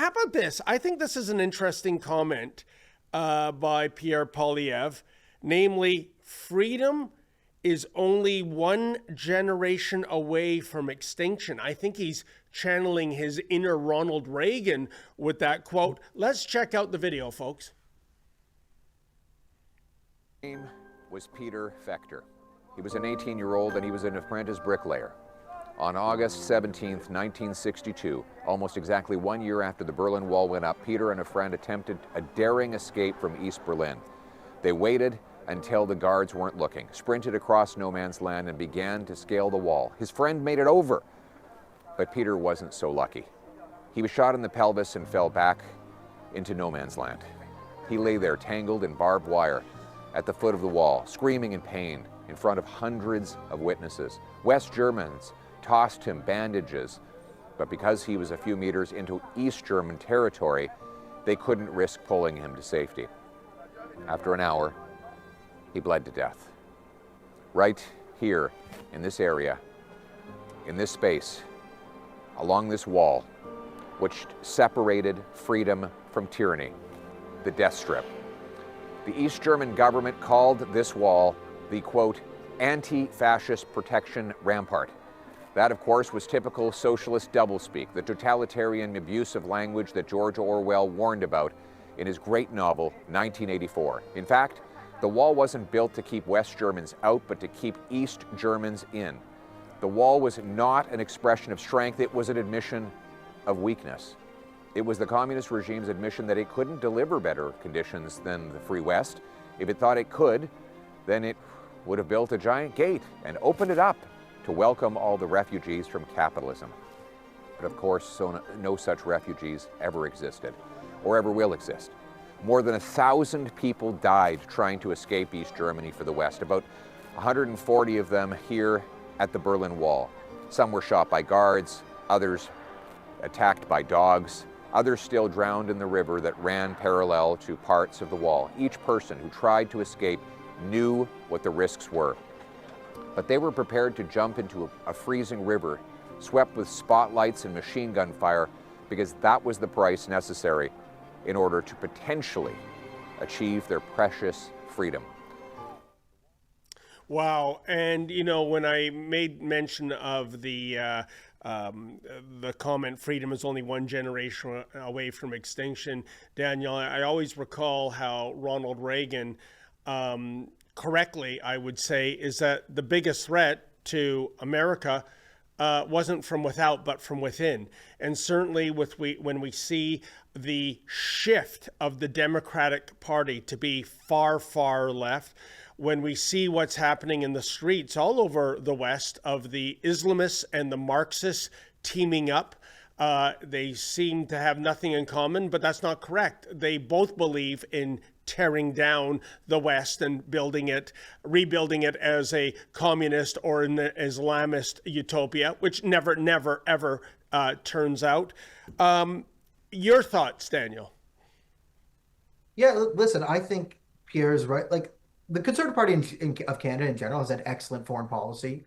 how about this? I think this is an interesting comment by Pierre Poilievre, namely, freedom is only one generation away from extinction. I think he's channeling his inner Ronald Reagan with that quote. Let's check out the video, folks. His name was Peter Fechter. He was an 18-year-old and he was an apprentice bricklayer. On August 17th, 1962, almost exactly 1 year after the Berlin Wall went up, Peter and a friend attempted a daring escape from East Berlin. They waited until the guards weren't looking, sprinted across no man's land and began to scale the wall. His friend made it over, but Peter wasn't so lucky. He was shot in the pelvis and fell back into no man's land. He lay there tangled in barbed wire at the foot of the wall, screaming in pain in front of hundreds of witnesses. West Germans tossed him bandages, but because he was a few meters into East German territory, they couldn't risk pulling him to safety. After an hour, he bled to death. Right here in this area, in this space, along this wall, which separated freedom from tyranny, the death strip. The East German government called this wall the, quote, anti-fascist protection rampart. That, of course, was typical socialist doublespeak, the totalitarian abuse of language that George Orwell warned about in his great novel, 1984. In fact, the wall wasn't built to keep West Germans out, but to keep East Germans in. The wall was not an expression of strength, it was an admission of weakness. It was the communist regime's admission that it couldn't deliver better conditions than the Free West. If it thought it could, then it would have built a giant gate and opened it up to welcome all the refugees from capitalism. But of course, no such refugees ever existed or ever will exist. More than 1,000 people died trying to escape East Germany for the West, about 140 of them here at the Berlin Wall. Some were shot by guards, others attacked by dogs, others still drowned in the river that ran parallel to parts of the wall. Each person who tried to escape knew what the risks were, but they were prepared to jump into a freezing river swept with spotlights and machine gun fire because that was the price necessary in order to potentially achieve their precious freedom. Wow. And, you know, when I made mention of the comment, freedom is only one generation away from extinction, Daniel, I always recall how Ronald Reagan, correctly, I would say, is that the biggest threat to America wasn't from without, but from within. And certainly when we see the shift of the Democratic Party to be far, far left, when we see what's happening in the streets all over the West of the Islamists and the Marxists teaming up, they seem to have nothing in common, but that's not correct. They both believe in tearing down the West and rebuilding it as a communist or an Islamist utopia, which never, ever turns out. Your thoughts, Daniel? Yeah, listen, I think Pierre's right. Like, the Conservative Party of Canada in general has had excellent foreign policy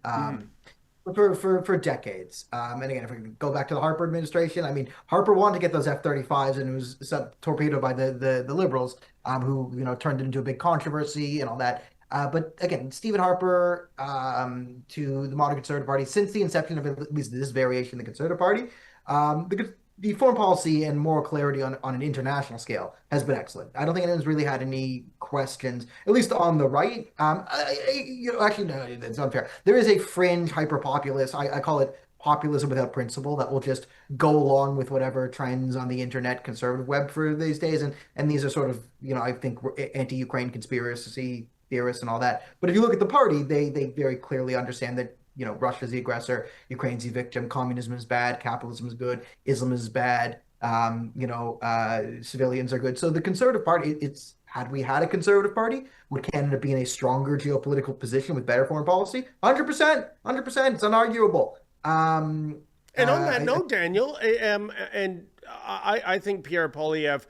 for decades. And again, if we go back to the Harper administration, I mean, Harper wanted to get those F-35s and it was torpedoed by the Liberals, who, you know, turned it into a big controversy and all that. But again, Stephen Harper to the modern Conservative Party, since the inception of at least this variation of the Conservative Party, the foreign policy and moral clarity on an international scale has been excellent. I don't think anyone's really had any questions, at least on the right. Actually, no, it's unfair. There is a fringe hyper-populist, I call it populism without principle, that will just go along with whatever trends on the internet conservative web for these days. And these are sort of, you know, I think anti-Ukraine conspiracy theorists and all that. But if you look at the party, they very clearly understand that, you know, Russia's the aggressor, Ukraine's the victim, communism is bad, capitalism is good, Islam is bad, civilians are good. So the Conservative Party, had we had a Conservative Party, would Canada be in a stronger geopolitical position with better foreign policy? 100%, it's unarguable. And on that note, Daniel, I think Pierre Poilievre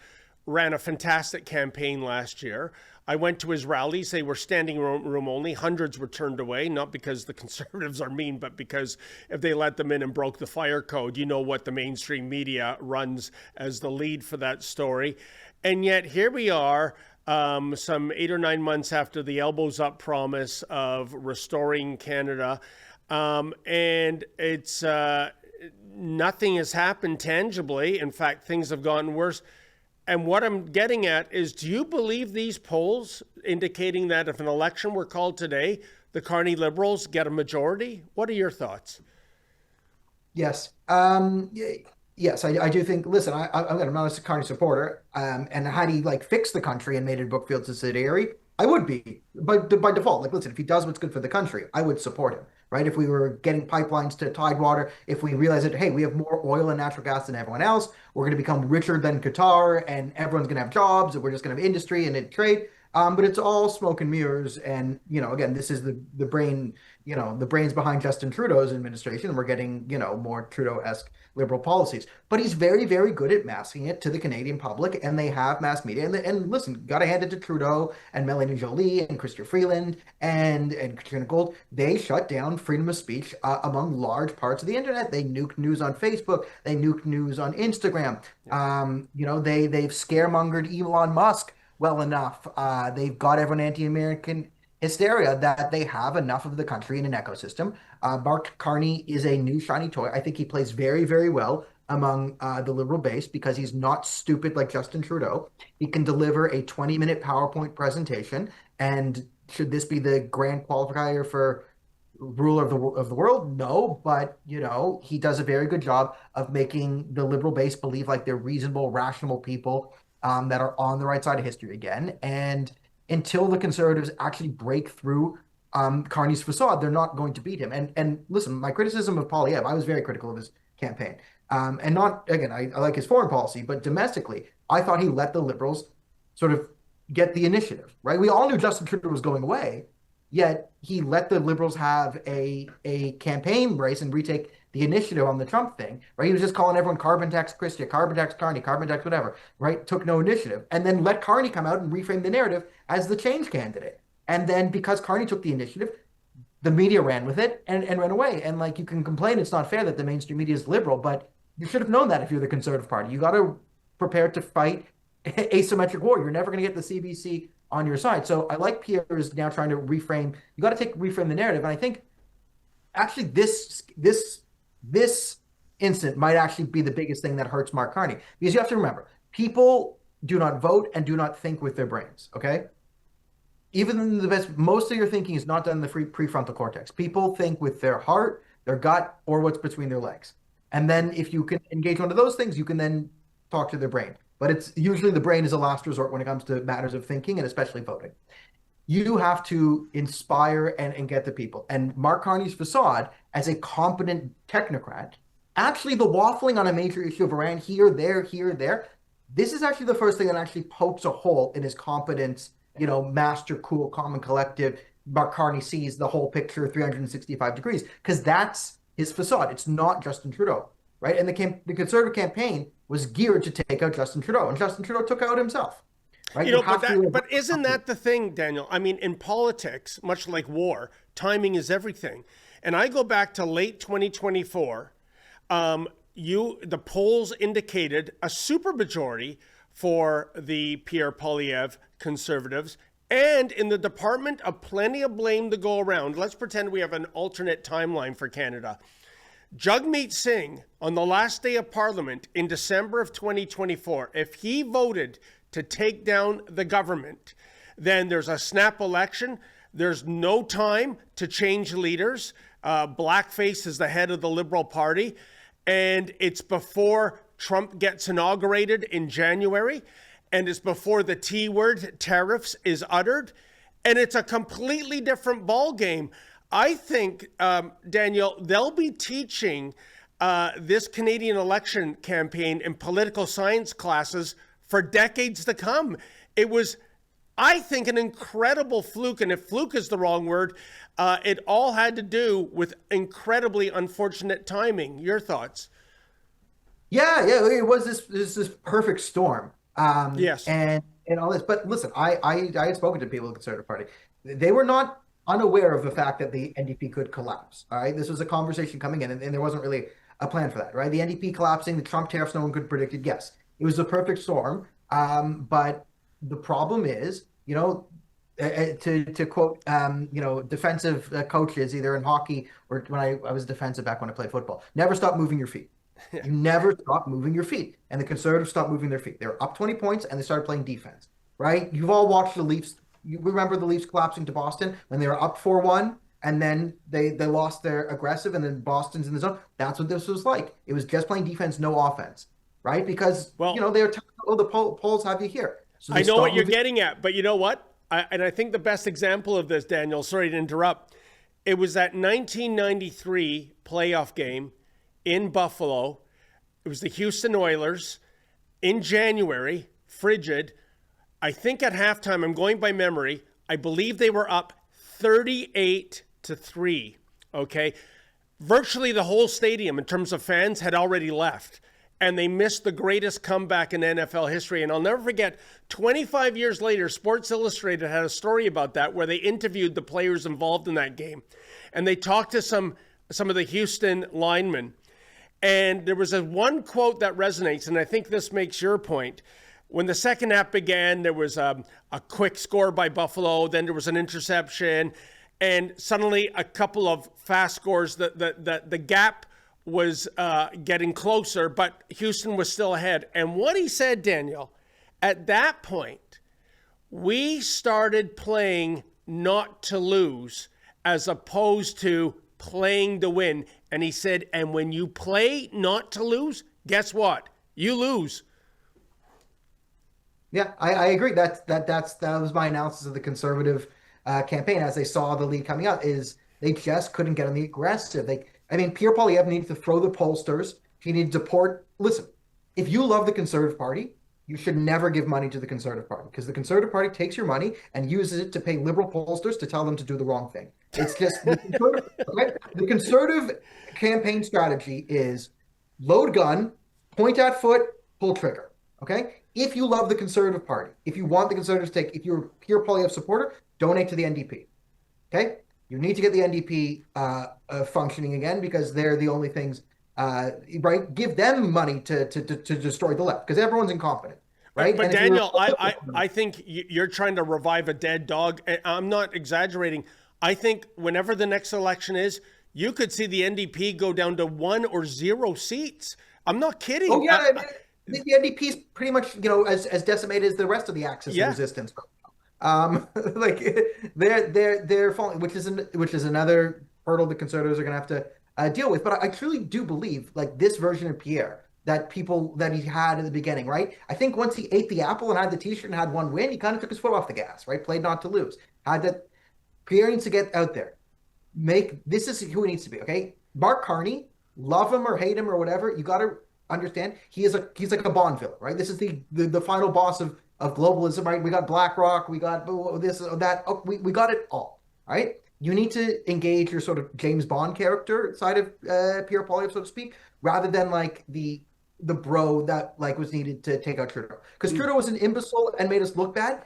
ran a fantastic campaign last year. I went to his rallies. They were standing room only. Hundreds were turned away, not because the Conservatives are mean, but because if they let them in and broke the fire code, you know what the mainstream media runs as the lead for that story. And yet here we are, some 8 or 9 months after the elbows up promise of restoring Canada. And it's nothing has happened tangibly. In fact, things have gotten worse. And what I'm getting at is, do you believe these polls indicating that if an election were called today, the Carney Liberals get a majority? What are your thoughts? Yes. Yes, I do think, listen, I'm not a Carney supporter. And had he like fixed the country and made it Brookfield's subsidiary, I would be by default. Like, listen, if he does what's good for the country, I would support him, right? If we were getting pipelines to Tidewater, if we realize that, hey, we have more oil and natural gas than everyone else, we're going to become richer than Qatar, and everyone's going to have jobs, and we're just going to have industry and trade. But it's all smoke and mirrors. And, again, this is the brain, the brains behind Justin Trudeau's administration. And we're getting, more Trudeau-esque liberal policies. But he's very, very good at masking it to the Canadian public. And they have mass media. And listen, got to hand it to Trudeau and Melanie Joly and Chrystia Freeland and Katrina Gold. They shut down freedom of speech among large parts of the internet. They nuked news on Facebook. They nuked news on Instagram. They've scaremongered Elon Musk well enough. They've got everyone anti-American hysteria that they have enough of the country in an ecosystem. Mark Carney is a new shiny toy. I think he plays very, very well among the liberal base because he's not stupid like Justin Trudeau. He can deliver a 20-minute PowerPoint presentation. And should this be the grand qualifier for ruler of the world? No, but he does a very good job of making the liberal base believe like they're reasonable, rational people that are on the right side of history again. And until the Conservatives actually break through Carney's facade, they're not going to beat him. And listen, my criticism of Poilievre, I was very critical of his campaign. And not, again, I like his foreign policy, but domestically, I thought he let the Liberals sort of get the initiative, right? We all knew Justin Trudeau was going away, yet he let the Liberals have a campaign race and retake the initiative on the Trump thing, right? He was just calling everyone carbon tax Chrystia, carbon tax Carney, carbon tax whatever, right? Took no initiative. And then let Carney come out and reframe the narrative as the change candidate. And then because Carney took the initiative, the media ran with it and ran away. And like, you can complain it's not fair that the mainstream media is liberal, but you should have known that if you're the Conservative Party. You got to prepare to fight asymmetric war. You're never going to get the CBC on your side. So I like Pierre is now trying to reframe. You got to reframe the narrative. And I think actually this incident might actually be the biggest thing that hurts Mark Carney, because you have to remember, people do not vote and do not think with their brains. Okay. Even the best, most of your thinking is not done in the prefrontal cortex. People think with their heart, their gut, or what's between their legs. And then if you can engage one of those things, you can then talk to their brain. But it's usually the brain is a last resort when it comes to matters of thinking and especially voting. You have to inspire and get the people. And Mark Carney's facade as a competent technocrat, actually the waffling on a major issue of Iran here, there, this is actually the first thing that actually pokes a hole in his competence, master, cool, calm, and collective. Mark Carney sees the whole picture 365 degrees, because that's his facade. It's not Justin Trudeau, right? And the Conservative campaign was geared to take out Justin Trudeau, and Justin Trudeau took out himself. Right? But isn't that the thing, Daniel? I mean, in politics, much like war, timing is everything. And I go back to late 2024. The polls indicated a supermajority for the Pierre Poilievre Conservatives. And in the Department of Plenty of Blame to go around, let's pretend we have an alternate timeline for Canada. Jagmeet Singh, on the last day of Parliament in December of 2024, if he voted to take down the government, then there's a snap election. There's no time to change leaders. Blackface is the head of the Liberal Party. And it's before Trump gets inaugurated in January. And it's before the T word, tariffs, is uttered. And it's a completely different ballgame. I think, Daniel, they'll be teaching this Canadian election campaign in political science classes for decades to come. It was, I think, an incredible fluke. And if fluke is the wrong word, it all had to do with incredibly unfortunate timing. Your thoughts? Yeah, it was this perfect storm. Yes. And and all this. But listen, I had spoken to people in the Conservative Party. They were not unaware of the fact that the NDP could collapse. All right, this was a conversation coming in, and there wasn't really a plan for that. Right, the NDP collapsing, the Trump tariffs, no one could predict it. Yes, it was a perfect storm. But the problem is, to quote, defensive coaches, either in hockey or when I was defensive back when I played football, never stop moving your feet. You never stop moving your feet. And the Conservatives stopped moving their feet. They were up 20 points and they started playing defense, right? You've all watched the Leafs. You remember the Leafs collapsing to Boston when they were up 4-1 and then they lost their aggressive and then Boston's in the zone. That's what this was like. It was just playing defense, no offense, right? Because, they were telling, oh, the polls have you here. So I know what you're getting at, but you know what? I think the best example of this, Daniel, sorry to interrupt, it was that 1993 playoff game in Buffalo. It was the Houston Oilers in January, frigid. I think at halftime, I'm going by memory, I believe they were up 38-3, okay? Virtually the whole stadium in terms of fans had already left. And they missed the greatest comeback in NFL history. And I'll never forget, 25 years later, Sports Illustrated had a story about that where they interviewed the players involved in that game. And they talked to some of the Houston linemen. And there was one quote that resonates, and I think this makes your point. When the second half began, there was a quick score by Buffalo. Then there was an interception. And suddenly a couple of fast scores. The gap was getting closer, but Houston was still ahead. And what he said, Daniel, at that point, we started playing not to lose as opposed to playing to win. And he said, and when you play not to lose, guess what? You lose. Yeah, I agree. That was my analysis of the Conservative campaign as they saw the lead coming out, is they just couldn't get on the aggressive. Pierre Poilievre needed to throw the pollsters. He needed to support. Listen, if you love the Conservative Party, you should never give money to the Conservative Party, because the Conservative Party takes your money and uses it to pay liberal pollsters to tell them to do the wrong thing. It's just the Conservative campaign strategy is load gun, point at foot, pull trigger. Okay? If you love the Conservative Party, if you want the Conservatives to take, if you're a Pierre Poilievre supporter, donate to the NDP. Okay? You need to get the NDP functioning again, because they're the only things, right? Give them money to destroy the left, because everyone's incompetent, right? But Daniel, I think you're trying to revive a dead dog. I'm not exaggerating. I think whenever the next election is, you could see the NDP go down to 1 or 0 seats. I'm not kidding. Oh, yeah. The NDP is pretty much, as decimated as the rest of the axis of resistance. They're falling, which is another hurdle the Conservatives are going to have to deal with. But I truly do believe, this version of Pierre that he had in the beginning, right? I think once he ate the apple and had the T-shirt and had one win, he kind of took his foot off the gas, right? Played not to lose. Pierre needs to get out there. This is who he needs to be, okay? Mark Carney, love him or hate him or whatever, you got to understand he's like a Bond villain, right? This is the final boss of globalism, right? We got BlackRock, we got this, that, we got it all, right? You need to engage your sort of James Bond character side of Pierre Poilievre, so to speak, rather than the bro that was needed to take out Trudeau. Because Trudeau was an imbecile and made us look bad.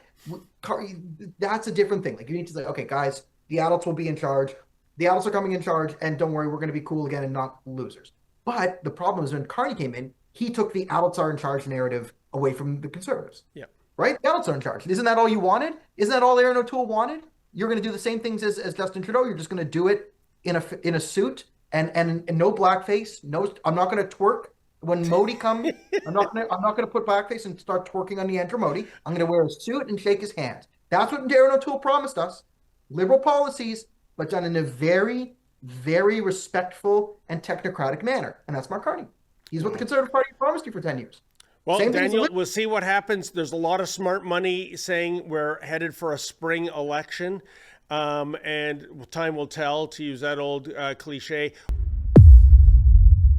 That's a different thing. You need to say, okay, guys, the adults will be in charge. The adults are coming in charge, and don't worry, we're going to be cool again and not losers. But the problem is when Carney came in, he took the adults are in charge narrative away from the Conservatives. Yeah. Right? The adults are in charge. Isn't that all you wanted? Isn't that all Erin O'Toole wanted? You're going to do the same things as Justin Trudeau. You're just going to do it in a suit and no blackface. No, I'm not going to twerk when Modi comes. I'm not going to put blackface and start twerking on Narendra Modi. I'm going to wear a suit and shake his hand. That's what Erin O'Toole promised us. Liberal policies, but done in a very, very respectful and technocratic manner. And that's Mark Carney. He's what the Conservative Party promised you for 10 years. Well, Daniel, we'll see what happens. There's a lot of smart money saying we're headed for a spring election. And time will tell, to use that old cliche.